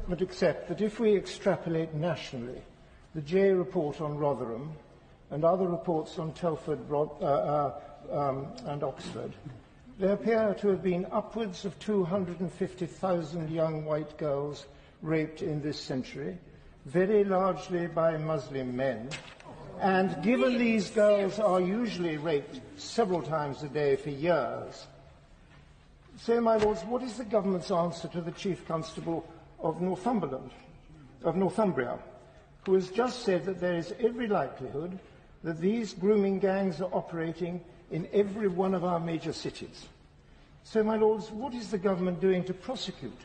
but accept that if we extrapolate nationally the Jay report on Rotherham and other reports on Telford and Oxford, there appear to have been upwards of 250,000 young white girls raped in this century, very largely by Muslim men. And given these girls are usually raped several times a day for years, so, my lords, what is the government's answer to the Chief Constable of Northumbria, who has just said that there is every likelihood that these grooming gangs are operating in every one of our major cities? So, my lords, what is the government doing to prosecute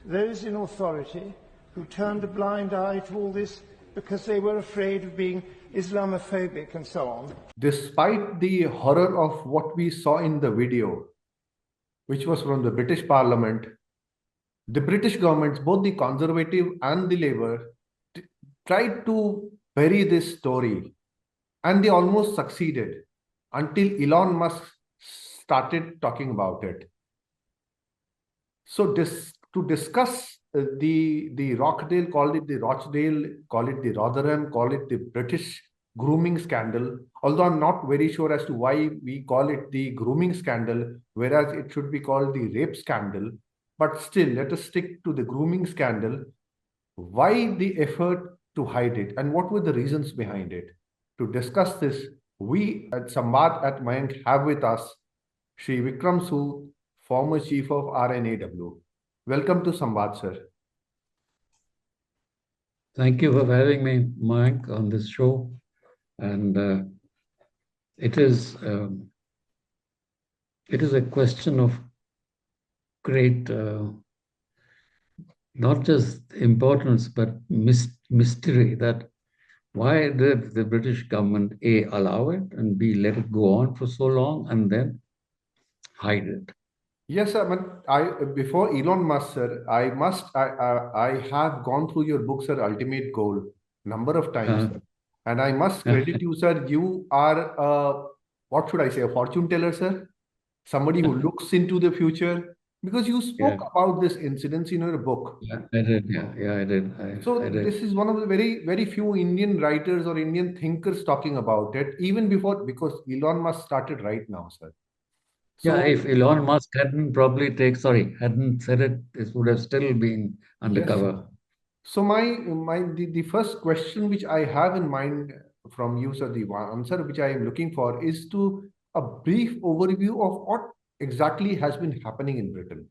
those in authority who turned a blind eye to all this because they were afraid of being Islamophobic and so on? Despite the horror of what we saw in the video, which was from the British Parliament, the British governments, both the Conservative and the Labour, tried to bury this story, and they almost succeeded until Elon Musk started talking about it. So to discuss the Rochdale, call it the Rochdale, call it the Rotherham, call it the British grooming scandal, although I'm not very sure as to why we call it the grooming scandal, whereas it should be called the rape scandal. But still, let us stick to the grooming scandal. Why the effort to hide it, and what were the reasons behind it? To discuss this, we at Samvad at Mayank have with us Shri Vikram Sood, former Chief of R&AW. Welcome to Samvad, sir. Thank you for having me, Mayank, on this show. And it is a question of great, not just importance, but mystery, that why did the British government, A, allow it, and B, let it go on for so long, and then hide it? Yes, sir. But before Elon Musk, sir, I have gone through your book, sir, Ultimate Goal, number of times, sir. And I must credit you, sir. You are, what should I say, a fortune teller, sir? Somebody who looks into the future. Because you spoke about this incidents in your book. Yeah, I did. Yeah, I did. This is one of the very, very few Indian writers or Indian thinkers talking about it, even before, because Elon Musk started right now, sir. So, yeah, if Elon Musk hadn't said it, this would have still been undercover. Yes. So the first question which I have in mind from you, sir, the answer which I am looking for is to a brief overview of what exactly has been happening in Britain.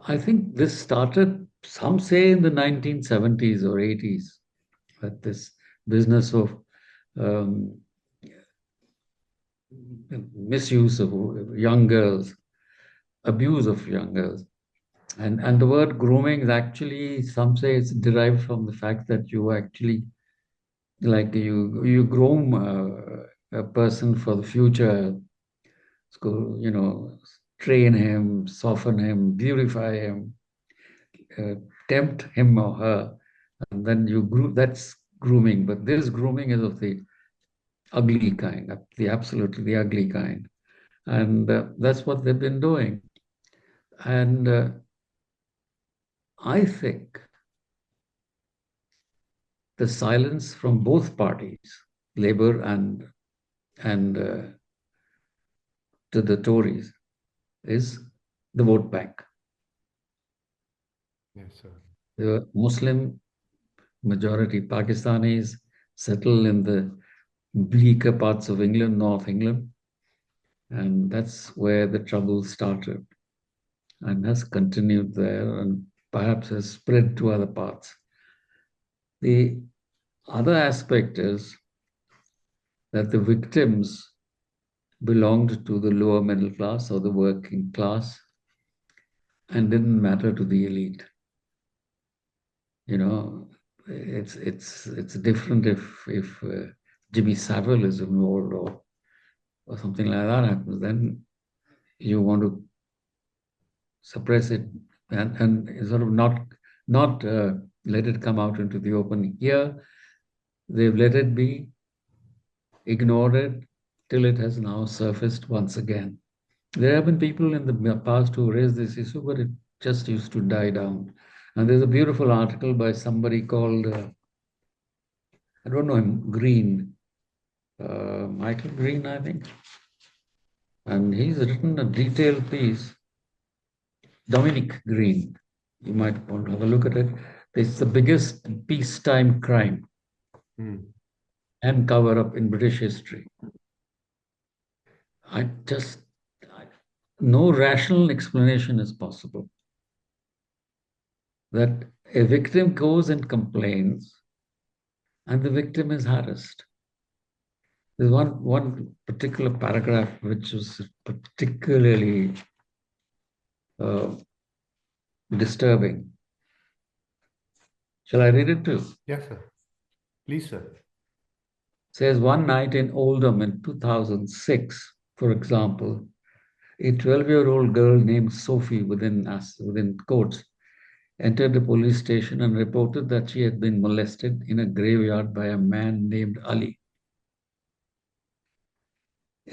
I think this started, some say, in the 1970s or 80s, that this business of misuse of young girls, abuse of young girls. And the word grooming is actually, some say it's derived from the fact that you actually, like you groom a person for the future, train him, soften him, beautify him, tempt him or her, and then that's grooming. But this grooming is of the ugly kind, the absolutely ugly kind. And that's what they've been doing. And I think the silence from both parties, Labour and to the Tories, is the vote bank. Yes, sir. The Muslim majority Pakistanis settle in the bleaker parts of England, North England, and that's where the trouble started and has continued there and perhaps has spread to other parts. The other aspect is that the victims belonged to the lower middle class or the working class and didn't matter to the elite. It's different if Jimmy Savile is involved or something like that happens. Then you want to suppress it and sort of not let it come out into the open. Here, they've let it be, ignored it, till it has now surfaced once again. There have been people in the past who raised this issue, but it just used to die down. And there's a beautiful article by somebody called, I don't know him, Green, Michael Green, I think. And he's written a detailed piece, Dominic Green. You might want to have a look at it. It's the biggest peacetime crime and cover up in British history. No rational explanation is possible that a victim goes and complains and the victim is harassed. There's one particular paragraph which was particularly disturbing. Shall I read it too? Yes, sir. Please, sir. Says one night in Oldham in 2006, for example, a 12-year-old girl named Sophie, within quotes, entered the police station and reported that she had been molested in a graveyard by a man named Ali.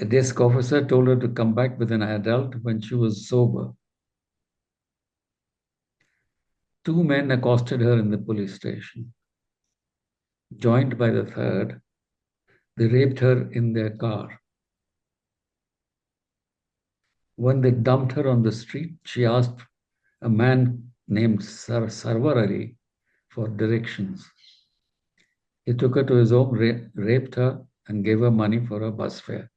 A desk officer told her to come back with an adult when she was sober. Two men accosted her in the police station. Joined by the third, they raped her in their car. When they dumped her on the street, she asked a man named Sarwar Ali for directions. He took her to his home, raped her, and gave her money for her bus fare.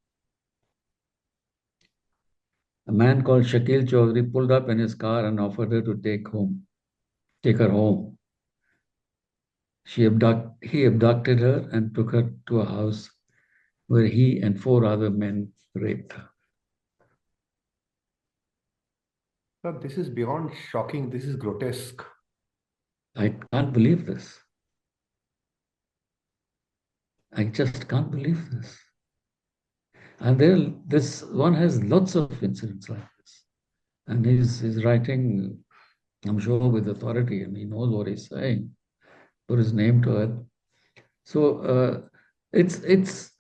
A man called Shakil Chaudhry pulled up in his car and offered her to take her home. He abducted her and took her to a house where he and 4 other men raped her. Sir, this is beyond shocking. This is grotesque. I can't believe this. I just can't believe this. And this one has lots of incidents like this. And he's writing, I'm sure, with authority, and he knows what he's saying. Put his name to it. So it's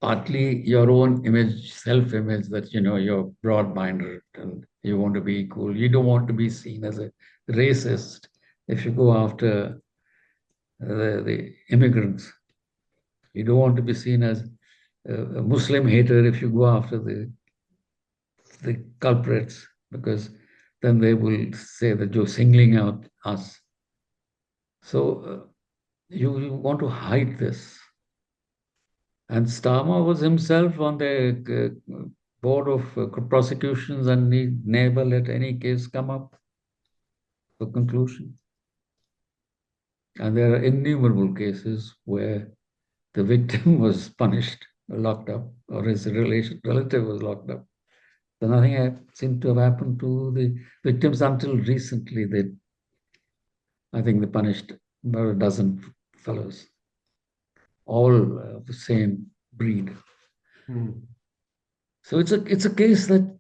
partly your own image, self-image, that you're broad-minded and you want to be equal. You don't want to be seen as a racist if you go after the immigrants. You don't want to be seen as a Muslim hater if you go after the culprits, because then they will say that you're singling out us. So you want to hide this. And Starmer was himself on the board of prosecutions, and he never let any case come up for conclusion. And there are innumerable cases where the victim was punished, locked up, or his relative was locked up. So nothing seemed to have happened to the victims until recently. I think they punished about a dozen fellows, all of the same breed. So it's a case that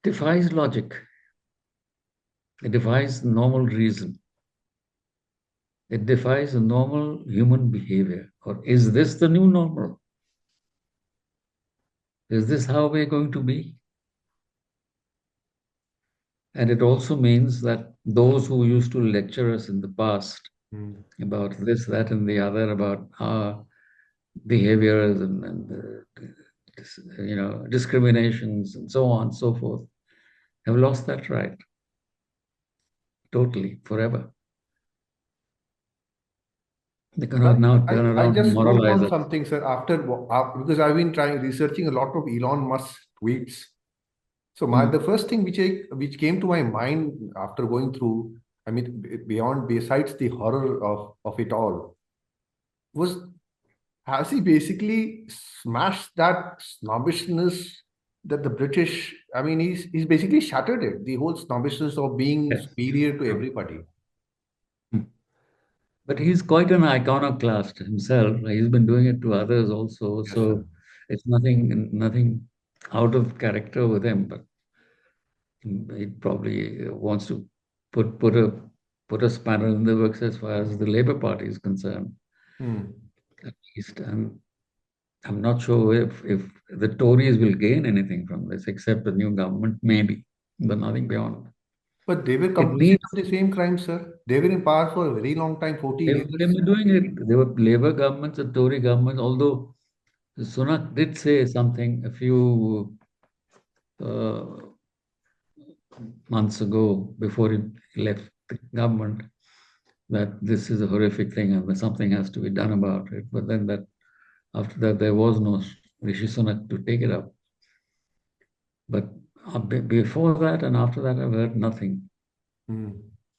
defies logic. It defies normal reason. It defies a normal human behavior. Or is this the new normal? Is this how we're going to be? And it also means that those who used to lecture us in the past about this, that, and the other, about our behaviors and discriminations and so on and so forth, have lost that right. Totally, forever. They cannot now turn around I just and moralize wrote down it. something, sir, because I've been researching a lot of Elon Musk tweets. So the first thing which came to my mind after going through, besides the horror of it all, was, has he basically smashed that snobbishness that the British, he's basically shattered it, the whole snobbishness of being superior to everybody. But he's quite an iconoclast himself. He's been doing it to others also. Yes, So sir. it's nothing out of character with him, but he probably wants to put a spanner in the works as far as the Labour Party is concerned, at least. And I'm not sure if the Tories will gain anything from this, except the new government, maybe, but nothing beyond. But they were It complicit needs, of the same crime, sir. They were in power for a very long time, 14 they've years. been doing it. There were Labour governments and Tory governments, although Sunak did say something a few uh, months ago before he left the government that this is a horrific thing and that something has to be done about it. But then that after that there was no Rishi Sunak to take it up. But before that and after that, I've heard nothing. Hmm.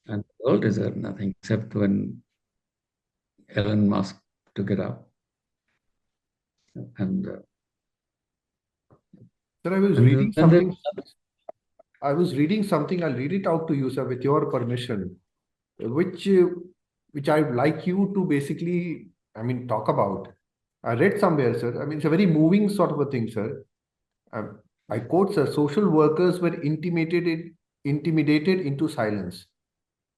And the world has heard nothing except when Elon Musk took it up. And Sir, I was reading and then there, something. I was reading something. I'll read it out to you, sir, with your permission, which uh, which I'd like you to basically, I mean, talk about. I read somewhere, sir. I mean, it's a very moving sort of a thing, sir. Um, I quote, sir, social workers were intimidated into silence.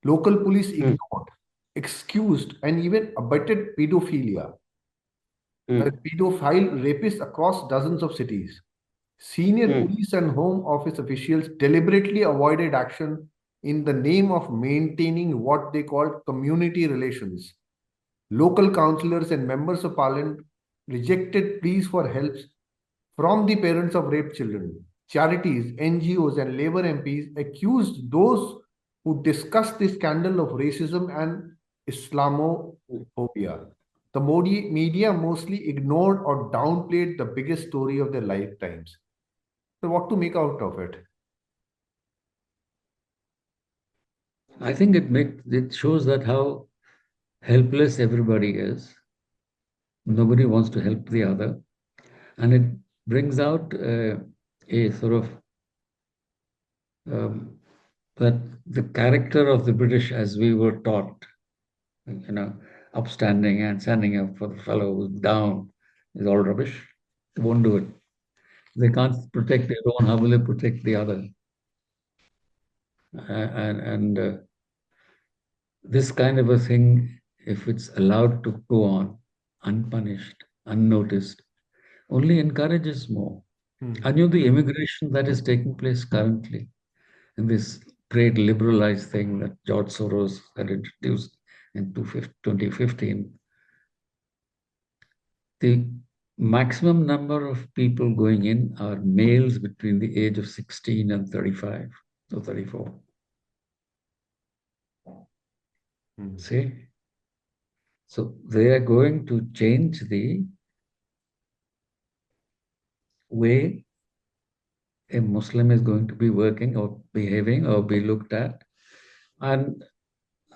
Local police mm, ignored, excused, and even abetted pedophilia. mm, Pedophile rapists across dozens of cities. Senior mm, police and home office officials deliberately avoided action in the name of maintaining what they called community relations. Local councillors and members of parliament rejected pleas for help from the parents of raped children. Charities, NGOs, and Labour MPs accused those who discussed the scandal of racism and Islamophobia. The media mostly ignored or downplayed the biggest story of their lifetimes. So, what to make out of it? I think it shows that how helpless everybody is. Nobody wants to help the other, and it brings out a sort of um, that the character of the British, as we were taught, upstanding and standing up for the fellow who's down, is all rubbish. They won't do it. They can't protect their own. How will they protect the other? And this kind of a thing, if it's allowed to go on unpunished, unnoticed, only encourages more. Hmm. And the immigration that is taking place currently in this great liberalized thing that George Soros had introduced in 2015, the maximum number of people going in are males between the age of 16 and 35 or 34. Hmm. See? So they are going to change the way a Muslim is going to be working or behaving or be looked at. And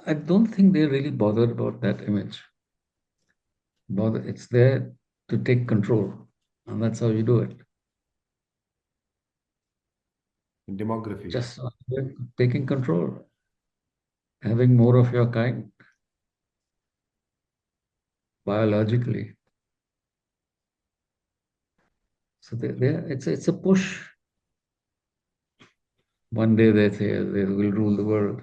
I don't think they're really bothered about that image. It's there to take control. And that's how you do it. Demography. Just taking control, having more of your kind biologically. So it's a push. One day they say they will rule the world.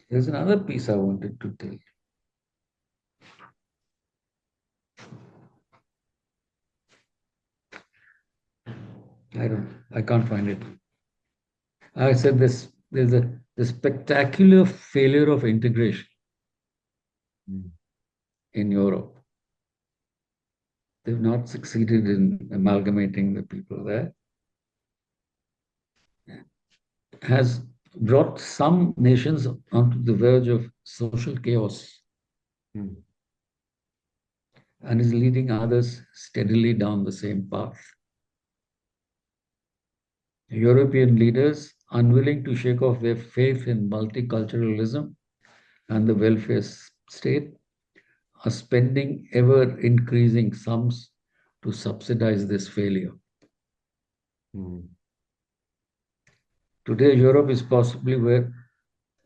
There's another piece I wanted to tell you. I can't find it. I said there's the spectacular failure of integration Hmm. in Europe. They've not succeeded in amalgamating the people there. Has brought some nations onto the verge of social chaos Hmm. and is leading others steadily down the same path. European leaders, unwilling to shake off their faith in multiculturalism and the welfare state, are spending ever increasing sums to subsidize this failure. Hmm. Today, Europe is possibly where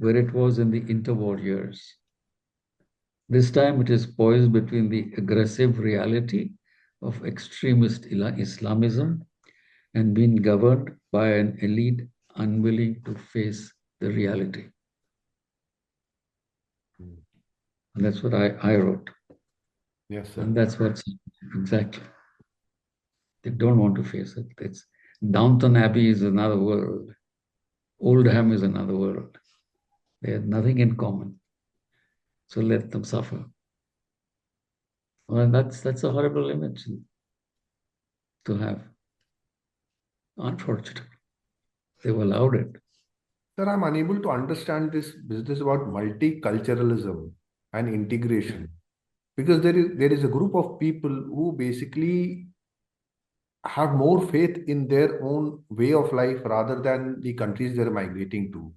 it was in the interwar years. This time, it is poised between the aggressive reality of extremist Islamism and being governed by an elite unwilling to face the reality. Hmm. And that's what I wrote. Yes, sir. And that's what's exactly. They don't want to face it. It's Downton Abbey is another world. Oldham is another world. They have nothing in common. So let them suffer. Well, that's a horrible image to have. Unfortunately, they've allowed it. Sir, I'm unable to understand this business about multiculturalism and integration because there is a group of people who basically have more faith in their own way of life rather than the countries they're migrating to.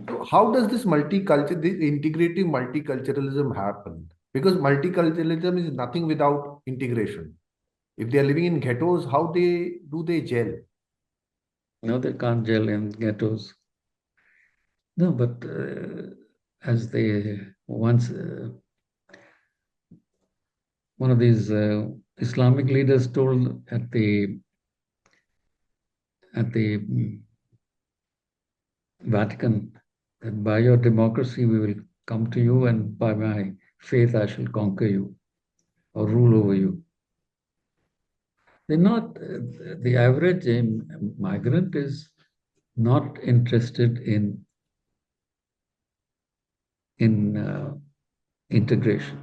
So how does this integrative multiculturalism happen? Because multiculturalism is nothing without integration. If they are living in ghettos, how they gel? No, they can't gel in ghettos. No, but as they once, one of these Islamic leaders told at the Vatican that by your democracy we will come to you, and by my faith I shall conquer you or rule over you. They're not, the average migrant is not interested in integration.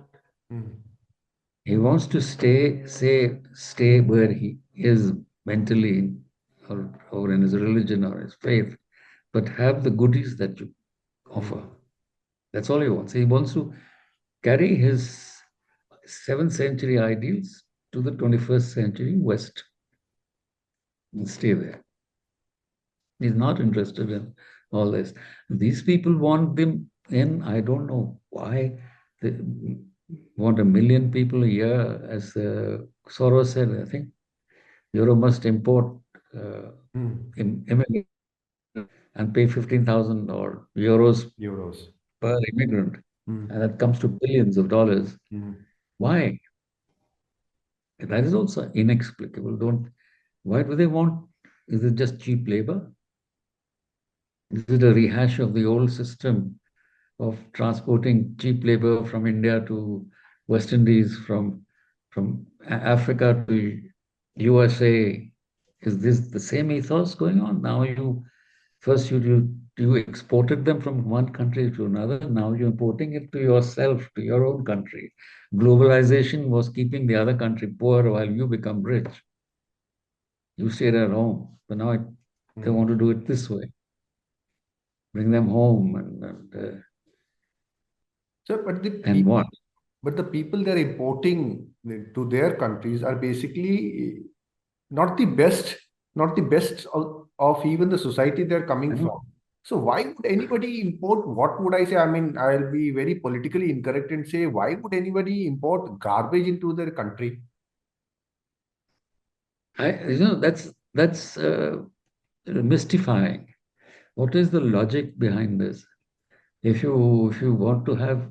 He wants to stay where he is mentally, or in his religion or his faith, but have the goodies that you offer. That's all he wants. He wants to carry his 7th century ideals to the 21st century West and stay there. He's not interested in all this. These people want them in, I don't know why, they want 1 million people a year, as Soros said, I think. Europe must import immigrants and pay 15,000 or euros per immigrant. And that comes to billions of dollars. Why? That is also inexplicable. Why do they want? Is it just cheap labor? Is it a rehash of the old system of transporting cheap labor from India to West Indies, from Africa to USA? Is this the same ethos going on? Now you exported them from one country to another. Now you're importing it to yourself, to your own country. Globalization was keeping the other country poor while you become rich. You stayed at home, but now they want to do it this way. Bring them home Sir, but the people they're importing to their countries are basically not the best of even the society they're coming from. So why would anybody import? What would I say? I mean, I'll be very politically incorrect and say, why would anybody import garbage into their country? That's mystifying. What is the logic behind this? If you want to have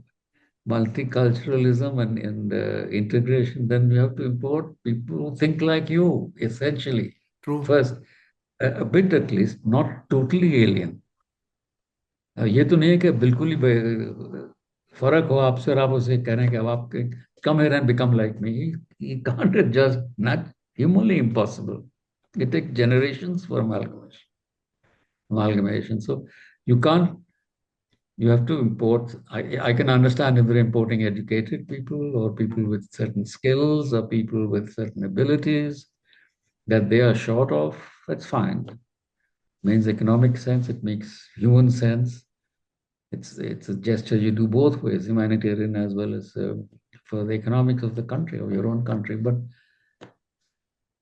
multiculturalism and integration, then you have to import people who think like you, essentially. True. First, a bit at least, not totally alien. ये तो नहीं है कि बिल्कुल ही फर्क हो आपसे और आप उसे कह रहे हैं कि अब आप come here and become like me. You can't just, not humanly impossible. It takes generations for amalgamation. So you can't, you have to import. I can understand if they're importing educated people or people with certain skills or people with certain abilities that they are short of. That's fine. It makes economic sense. It makes human sense. It's a gesture you do both ways, humanitarian as well as for the economics of the country, of your own country. But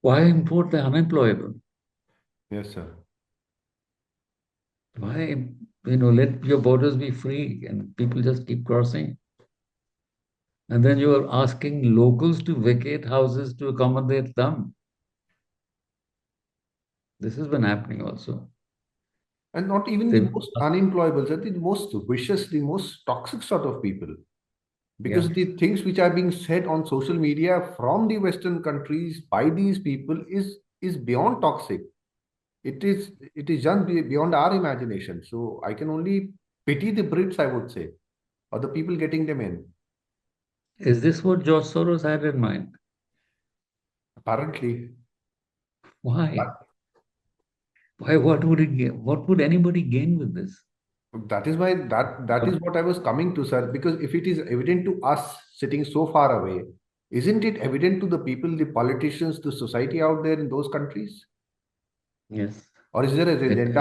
why import the unemployable? Yes, sir. Why, let your borders be free and people just keep crossing. And then you are asking locals to vacate houses to accommodate them. This has been happening also. And not even the most unemployable, sir, the most vicious, the most toxic sort of people. Because the things which are being said on social media from the Western countries by these people is beyond toxic. It is just beyond our imagination. So I can only pity the Brits, I would say, or the people getting them in. Is this what George Soros had in mind? Apparently. Why? Why? What would anybody gain with this? That is why that is what I was coming to, sir. Because if it is evident to us sitting so far away, isn't it evident to the people, the politicians, the society out there in those countries? Yes. Or is there an It,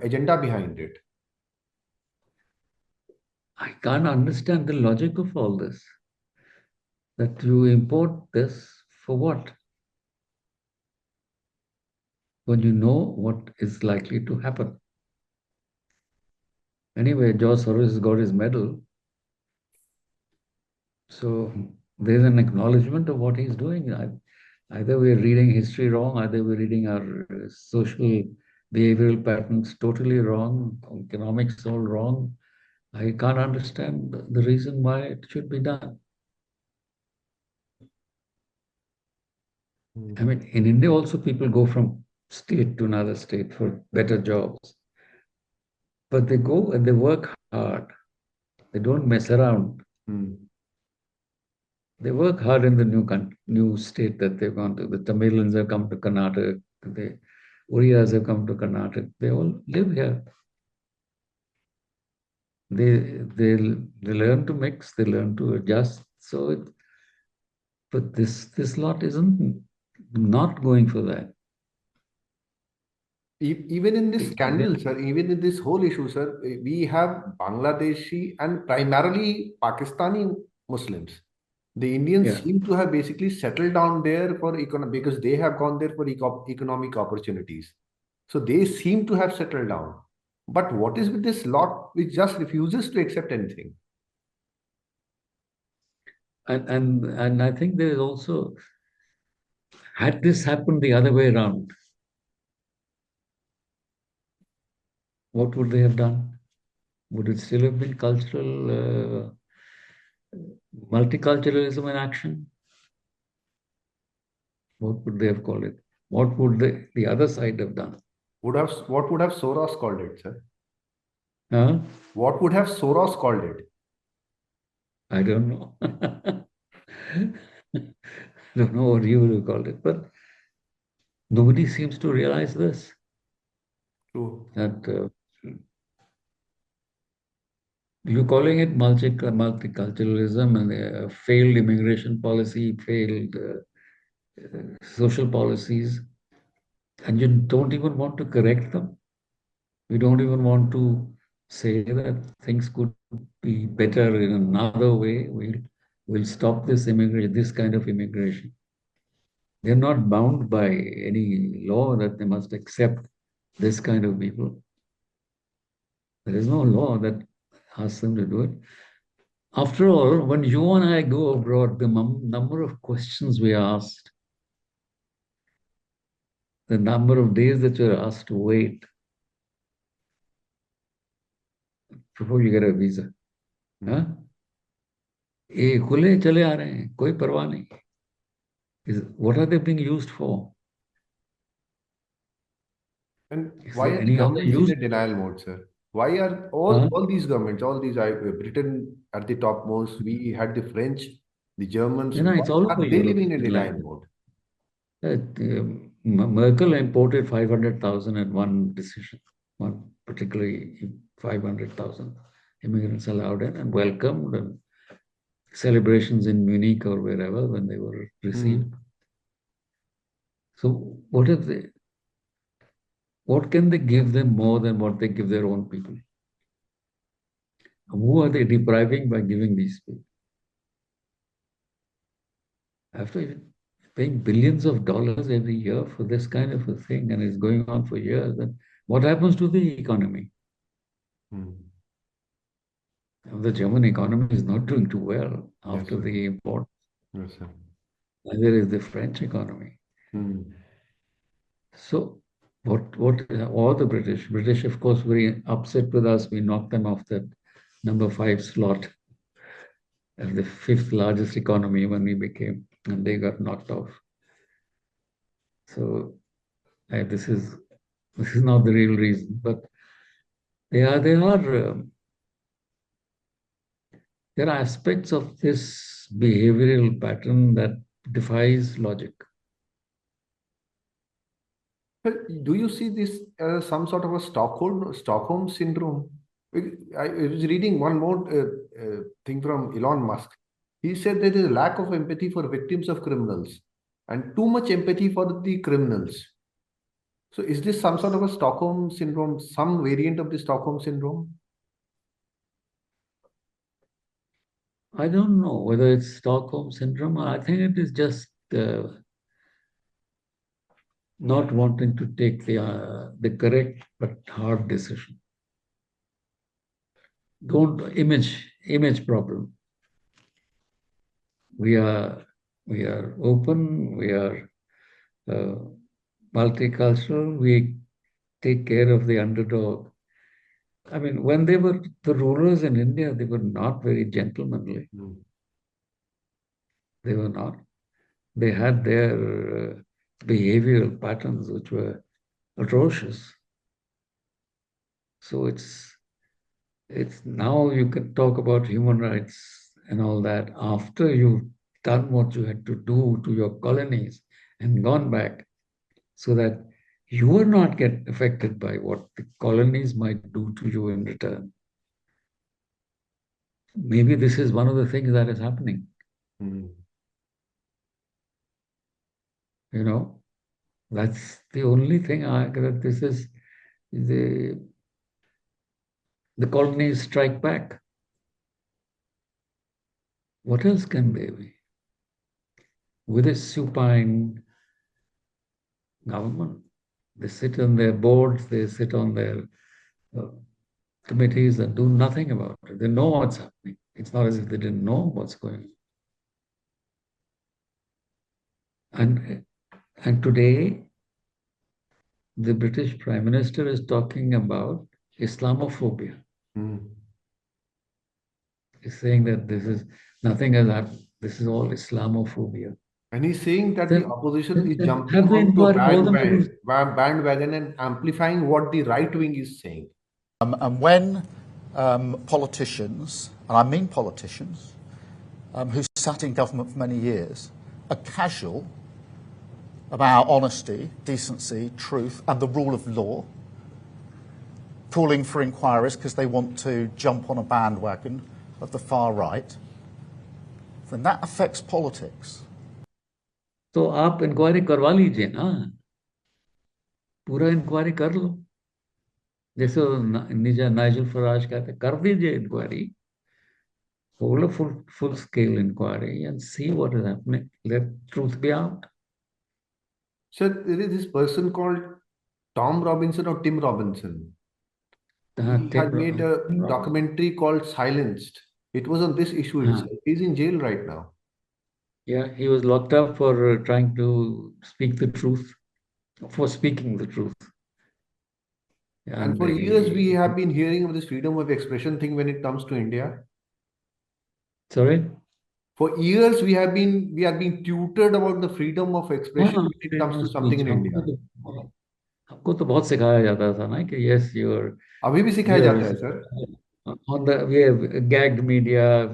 agenda behind it? I can't understand the logic of all this. That you import this for what? When you know what is likely to happen. Anyway, George Soros has got his medal. So there's an acknowledgement of what he's doing. Either we're reading history wrong, either we're reading our social behavioral patterns totally wrong, economics all wrong. I can't understand the reason why it should be done. I mean, in India also people go from state to another state for better jobs. But they go and they work hard. They don't mess around. They work hard in the new state that they've gone to. The Tamilians have come to Karnataka. The Oriyas have come to Karnataka. They all live here. They learn to mix. They learn to adjust. But this lot isn't not going for that. Even in this scandal, sir, even in this whole issue, sir, we have Bangladeshi and primarily Pakistani Muslims. The Indians seem to have basically settled down there for because they have gone there for economic opportunities. So they seem to have settled down. But what is with this lot which just refuses to accept anything? And I think there is also, had this happened the other way around, what would they have done? Would it still have been cultural multiculturalism in action? What would they have called it? What would the other side have done? What would have Soros called it, sir? Huh? What would have Soros called it? I don't know. Don't know what you would have called it, but nobody seems to realize this. True. That you're calling it multiculturalism and failed immigration policy, failed social policies, and you don't even want to correct them. You don't even want to say that things could be better in another way. We'll stop this immigration, this kind of immigration. They're not bound by any law that they must accept this kind of people. There is no law that asks them to do it. After all, when you and I go abroad, the number of questions we are asked, the number of days that you're asked to wait before you get a visa. Huh? ये खुले चले आ रहे हैं, कोई परवाह नहीं. What are they being used for? And Is why there are the any other governments use? in a denial mode, sir? Why are all these governments, all these Britain at the topmost, we had the French, the Germans, You know, why it's all over are they Europe. living in a Like denial mode? Merkel imported 500,000 at one decision, one particularly 500,000 immigrants allowed in and welcomed, and celebrations in Munich or wherever when they were received. So what can they give them more than what they give their own people? Who are they depriving by giving these people? After paying billions of dollars every year for this kind of a thing, and it's going on for years, then what happens to the economy? The German economy is not doing too well after the import. Yes, sir. Neither is the French economy. So or the British, of course, very upset with us. We knocked them off that number 5 slot as the 5th largest economy when we became, and they got knocked off. So this is not the real reason, but there are aspects of this this behavioral pattern that defies logic. Do you see this as some sort of a Stockholm syndrome? I was reading one more thing from Elon Musk. He said there is a lack of empathy for victims of criminals and too much empathy for the criminals. So is this some sort of a Stockholm syndrome, some variant of the Stockholm syndrome? I don't know whether it's Stockholm syndrome. I think it is just not wanting to take the correct but hard decision. Don't image problem. We are open. We are multicultural. We take care of the underdog. I mean, when they were the rulers in India, they were not very gentlemanly. Mm. They were not. They had their behavioral patterns which were atrocious. So it's now you can talk about human rights and all that after you've done what you had to do to your colonies and gone back, so that you will not get affected by what the colonies might do to you in return. Maybe this is one of the things that is happening. Mm. You know, that's the only thing that this is the colonies strike back. What else can they be? With a supine government, they sit on their boards, they sit on their committees and do nothing about it. They know what's happening. It's not as if they didn't know what's going on. And today, the British Prime Minister is talking about Islamophobia. Mm. He's saying that this is nothing has happened. This is all Islamophobia. And he's saying that the opposition is jumping have the onto a inquiry bandwagon and amplifying what the right wing is saying. And when politicians, and I mean politicians, who sat in government for many years, are casual about honesty, decency, truth, and the rule of law, calling for inquiries because they want to jump on a bandwagon of the far right, then that affects politics. तो आप inquiry करवा लीजिए ना, पूरा inquiry कर लो, जैसे Nigel Farage कहते, कर दीजिए inquiry, hold a full scale inquiry and see what is happening. Let truth be out. So there is this person called Tom Robinson or Tim Robinson. He had made a documentary called Silenced. It was on this issue itself. He's in jail right now. Yeah, he was locked up for trying to speak the truth, for speaking the truth. And for years we have been hearing of this freedom of expression thing when it comes to India. Sorry? For years we have been tutored about the freedom of expression when it comes to something in India. हमको तो बहुत सिखाया जाता था ना कि yes, you're. अभी भी सिखाया जाता है sir. On we have gagged media.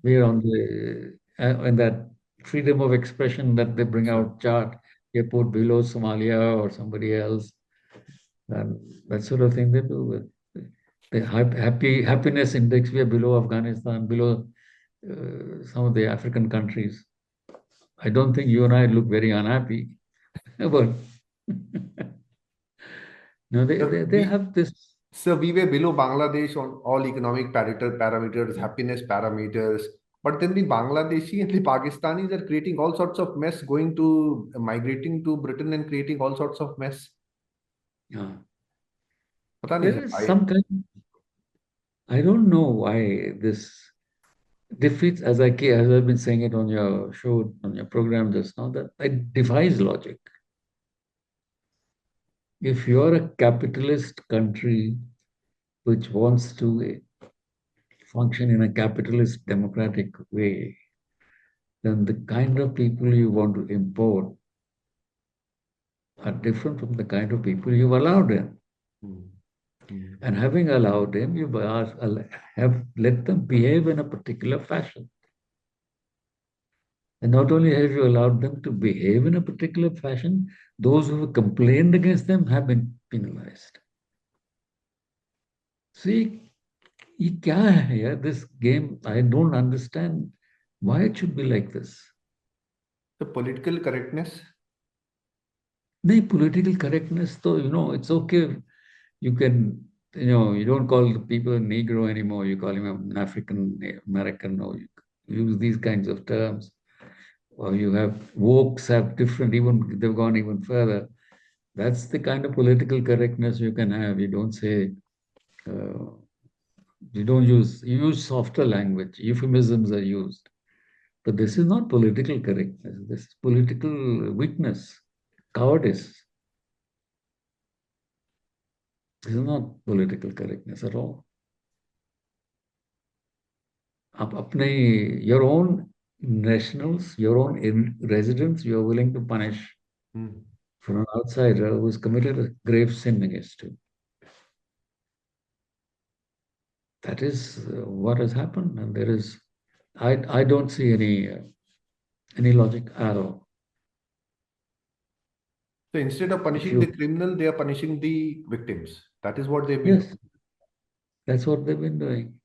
We are on the in that freedom of expression that they bring out chart. They put below Somalia or somebody else, and that sort of thing they do. With the happiness index, we are below Afghanistan, below some of the African countries. I don't think you and I look very unhappy, but no, they have this. So we were below Bangladesh on all economic parameters, happiness parameters. But then the Bangladeshi and the Pakistanis are creating all sorts of mess, migrating to Britain and creating all sorts of mess. Yeah. There is some kind. I don't know why this defeats, as I've been saying it on your show, on your program just now, that it defies logic. If you're a capitalist country which wants to function in a capitalist democratic way, then the kind of people you want to import are different from the kind of people you've allowed in. And having allowed them, you have let them behave in a particular fashion. And not only have you allowed them to behave in a particular fashion, those who have complained against them have been penalized. See, ये क्या है यार, this game? I don't understand why it should be like this. The political correctness. No, political correctness, though, it's okay. You can, you don't call the people a Negro anymore. You call him an African American, or you use these kinds of terms. Or you have wokes have different, even they've gone even further. That's the kind of political correctness you can have. You don't say, you use softer language. Euphemisms are used. But this is not political correctness. This is political weakness, cowardice. This is not political correctness at all. Your own nationals, your own residents, you are willing to punish for an outsider who's committed a grave sin against you. That is what has happened, and there is, I don't see any logic at all. So instead of punishing the criminal, they are punishing the victims. That is what they've been doing. That's what they've been doing.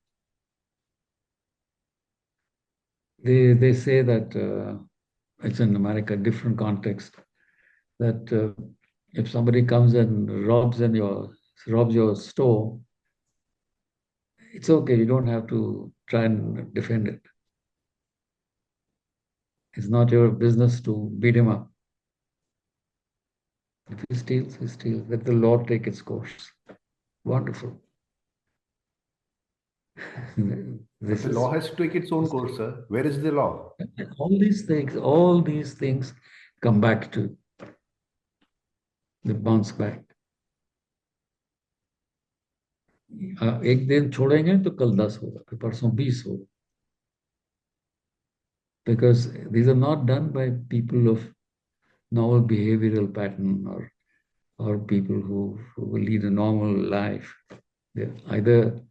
They say that it's in America, different context, that if somebody comes and robs your store, it's okay. You don't have to try and defend it. It's not your business to beat him up. If he steals, he steals. Let the law take its course. Wonderful. The law has to take its own course, sir. Where is the law? All these things come back to, they bounce back. एक दिन छोड़ेंगे तो कल 10 होगा, फिर परसों 20 होगा. Because these are not done by people of normal behavioral pattern or people who lead a normal life. They're either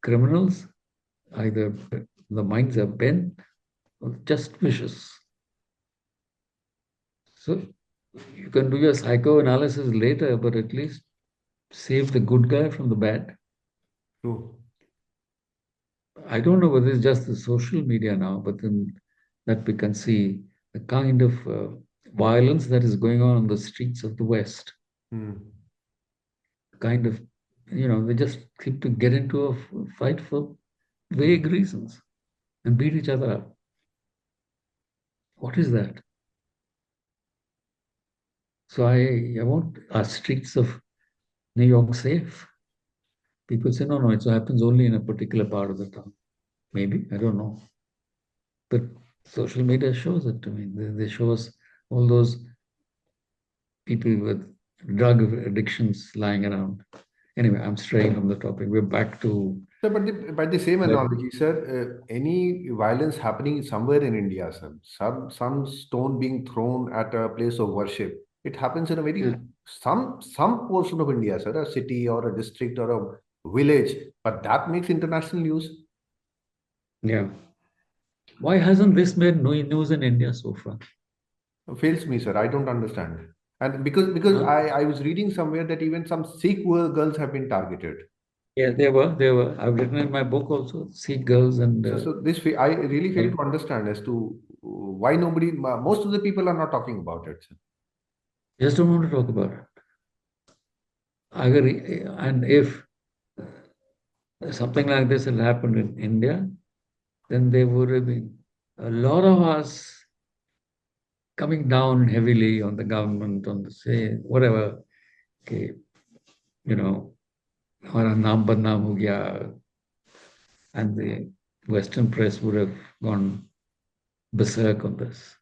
criminals, either the minds are bent, or just vicious. So you can do your psychoanalysis later, but at least save the good guy from the bad. True. I don't know whether it's just the social media now, but then that we can see the kind of violence that is going on the streets of the West. Kind of, they just seem to get into a fight for vague reasons and beat each other up. What is that? So I want our streets of New York safe. People say, no, it happens only in a particular part of the town. Maybe, I don't know. But social media shows it to me. They show us all those people with drug addictions lying around. Anyway, I'm straying from the topic. We're back to... Sir, but by the same analogy, sir, any violence happening somewhere in India, sir, some stone being thrown at a place of worship, it happens in a very some portion of India, sir, a city or a district or a village, but that makes international news. Yeah. Why hasn't this made news in India so far? Fails me, sir. I don't understand. And because I was reading somewhere that even some Sikh girls have been targeted. Yeah, they were. I've written in my book also, Sikh girls and... So this, I really fail to understand as to why most of the people are not talking about it, sir. Just don't want to talk about it. I agree. And if something like this had happened in India, then there would have been a lot of us coming down heavily on the government, on the say, whatever. Okay, हमारा नाम बदनाम हो गया, and the Western press would have gone berserk on this.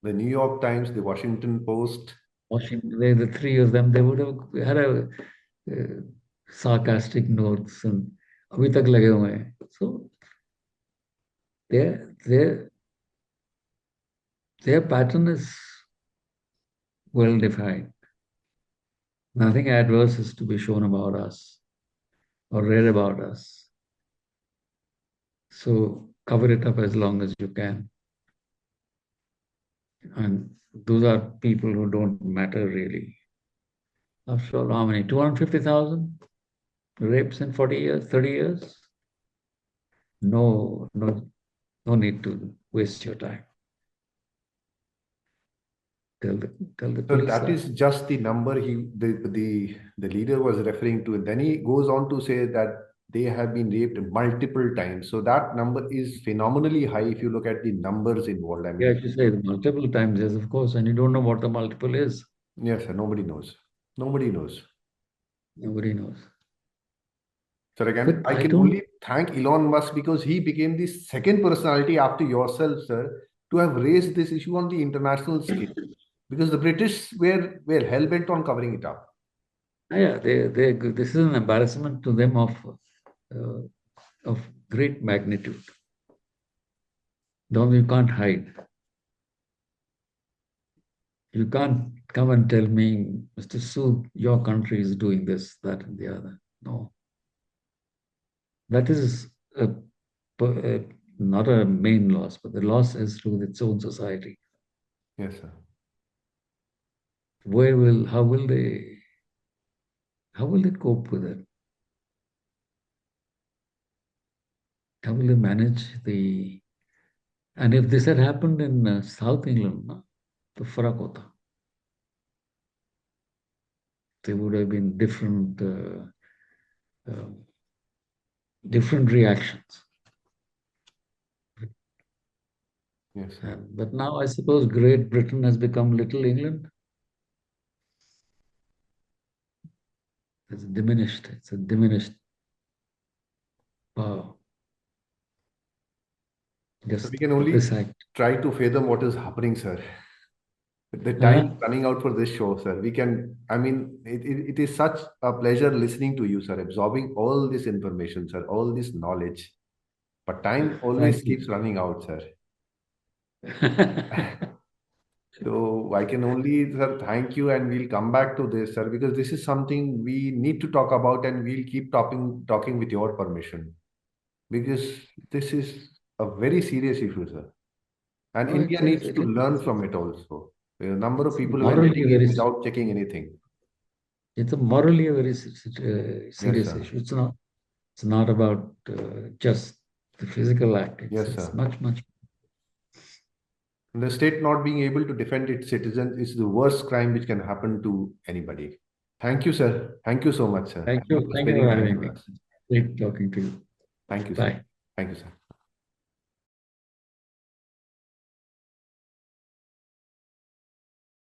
The New York Times, the Washington Post. The three of them, they would have had a sarcastic notes and अभी तक लगे हुए हैं. So their pattern is well defined. Nothing adverse is to be shown about us or read about us. So cover it up as long as you can. And those are people who don't matter really. After all, how many? 250,000 rapes in 40 years, 30 years? No, no need to waste your time. Tell the So police that that. is just the number the leader was referring to. And then he goes on to say that they have been raped multiple times. So that number is phenomenally high if you look at the numbers involved. I Yeah, mean, if you say multiple times, yes, of course, and you don't know what the multiple is. yes, sir, nobody knows. Nobody knows. Nobody knows. So again, But I I can don't. only thank Elon Musk because he became the second personality after yourself, sir, to have raised this issue on the international scale. Because the British were hell bent on covering it up. Yeah, this is an embarrassment to them uh, of great magnitude. Though you can't hide. You can't come and tell me, Mr. Sood, your country is doing this, that, and the other. No. That is not a main loss, but the loss is to its own society. Yes, sir. How will they cope with it? How will they manage and if this had happened in South England, the Farakota, there would have been uh, different reactions. Yes, sir. But now I suppose Great Britain has become Little England. It's a diminished power. So Just we can only this act. try to fathom what is happening, sir. The time is running out for this show, sir. I mean, it is such a pleasure listening to you, sir, absorbing all this information, sir, all this knowledge. But time always Thank you. keeps running out, sir. So I can only, sir, thank you, and we'll come back to this, sir, because this is something we need to talk about, and we'll keep talking with your permission, because this is a very serious issue, sir. And Oh, India it is. needs to learn from it also. A number of people were Morally letting in very. without checking anything. It's a morally a very Yes, serious sir. issue. It's not about just the physical act. Yes, It's sir. much. The state not being able to defend its citizens is the worst crime which can happen to anybody. Thank you, sir. Thank you so much, sir. Thank you. For Thank you spending for time having with me. us. Great talking to you. Thank you, sir. Bye. Thank you, sir.